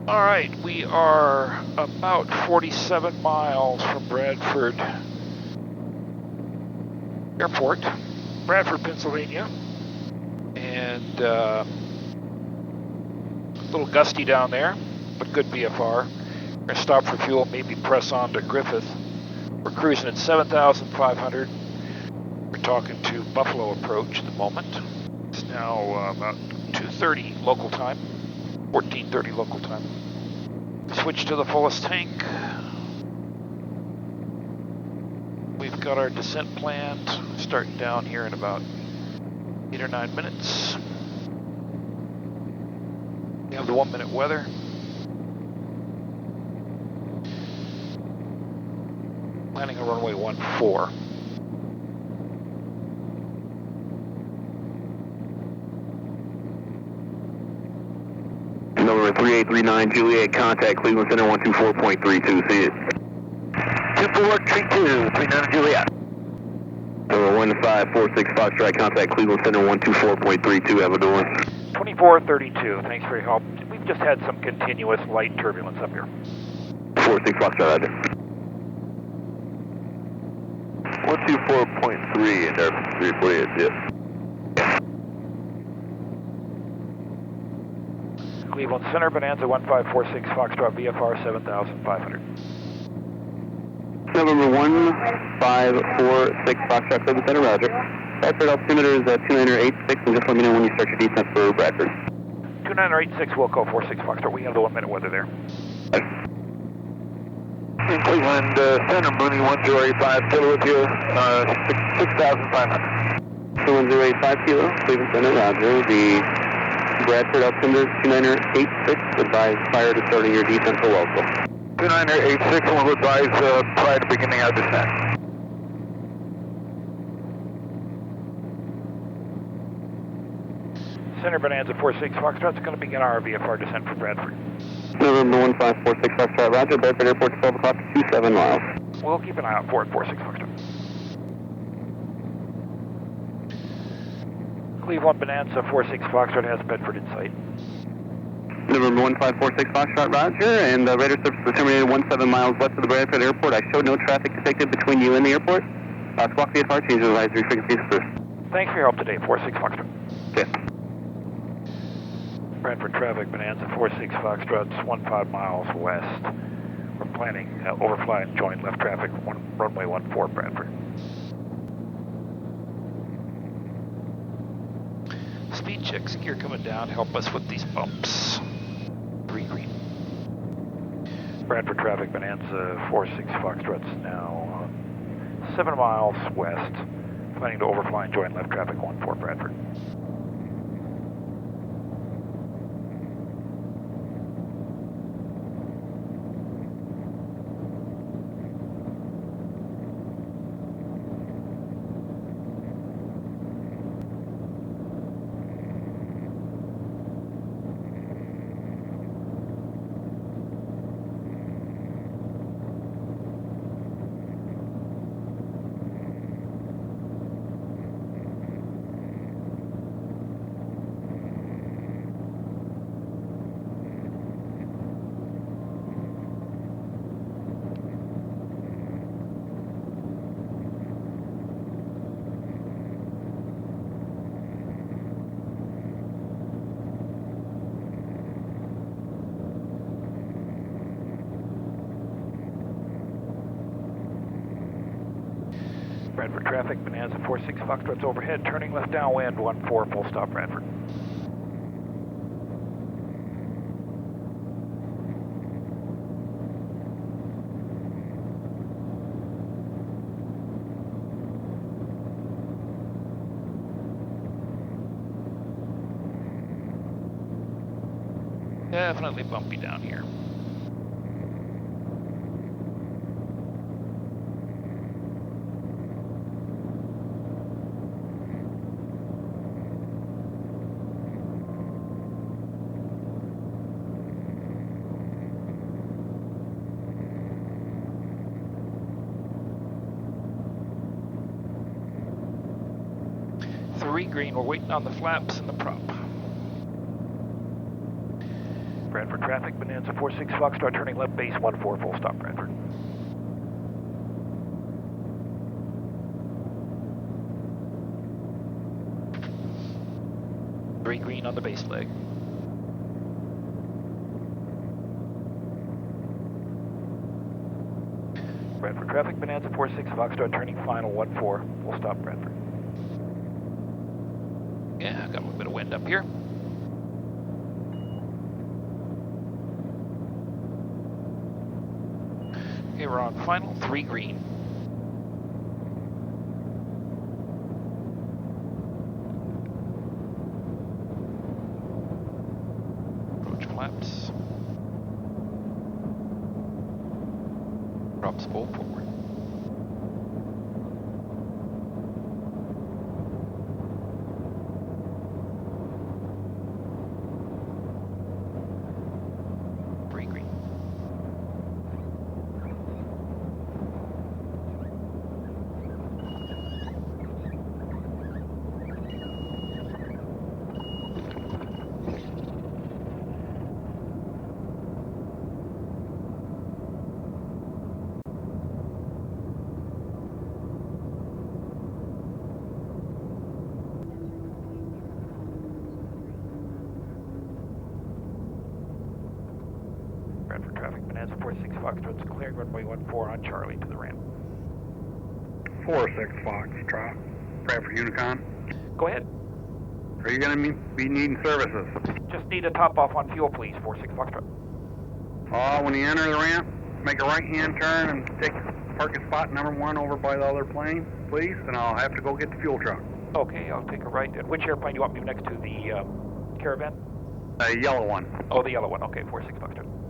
All right, we are about 47 miles from Bradford Airport, Bradford, Pennsylvania, and a little gusty down there, but good VFR. We're going to stop for fuel, maybe press on to Griffith. We're cruising at 7,500. We're talking to Buffalo approach at the moment. It's now about 2:30 local time, 14:30 local time. Switch to the fullest tank. We've got our descent planned, starting down here in about 8 or 9 minutes. We have the 1 minute weather. Landing on runway 14. Number 3839 Juliet, contact Cleveland Center 124.32, see it. 2432, 39 Juliet. Number 1546 Foxtrot, contact Cleveland Center 124.32, have a good one. 2432, thanks for your help. We've just had some continuous light turbulence up here. 46 Foxtrot, roger. 124.3 and there, 348, yep. Cleveland Center, Bonanza 1546 Foxtrot, VFR 7,500. November 1546 Foxtrot, Cleveland Center, roger. Bradford altimeter is 2986, and just let me know when you start your descent for Bradford. 2986 Wilco 46 Foxtrot, we have the 1 minute weather there. In Cleveland Center, Mooney 1085, still with you, 6,500. 1085 kilo, Cleveland Center, roger. The Bradford altimeter 2986, advise prior to starting your descent for Welcome. 2986 will advise prior to beginning our descent. Center Bonanza 46 Foxtrot is going to begin our VFR descent for Bradford. November 1546 Foxtrot, roger. Bradford Airport 12 o'clock, 27 miles. We'll keep an eye out for it, 46 Foxtrot. Cleveland Bonanza 46 Foxtrot has Bedford in sight. November 1546 Foxtrot, roger. And radar surface was terminated 17 miles west of the Bradford Airport. I showed no traffic detected between you and the airport. Squawk VFR, change the advisory frequencies first. Thanks for your help today, 46 Foxtrot. Okay. Bradford traffic, Bonanza 46 Foxtrot, 15 miles west. We're planning overfly and join left traffic, runway 14 Bradford. Speed checks, gear coming down, help us with these bumps. 3 green. Bradford traffic, Bonanza 46 Foxtrot's now 7 miles west. Planning to overfly and join left traffic, 14 Bradford. Bradford traffic, Bonanza 46 Foxtrot's overhead, turning left downwind, 14, full stop Bradford. Definitely bumpy down here. Green, we're waiting on the flaps and the prop. Bradford traffic, Bonanza 46 Foxtrot, turning left base 14, full stop Bradford. Three green on the base leg. Bradford traffic, Bonanza 46 Foxtrot, turning final 14, full stop Bradford. Yeah, I've got a little bit of wind up here. Okay, we're on final, 3 green. Approach flaps. Drop spool forward. Bradford traffic, Bonanza 46 Foxtrot's clearing runway 14 on Charlie to the ramp. 46 Foxtrot, Bradford Unicon. Go ahead. Are you going to be needing services? Just need a top off on fuel, please, 46 Foxtrot. When you enter the ramp, make a right-hand turn and take parking spot number 1 over by the other plane, please, and I'll have to go get the fuel truck. Okay, I'll take a right. And which airplane do you want me next to? The Caravan? The yellow one. Oh, the yellow one. Okay, 46 Foxtrot.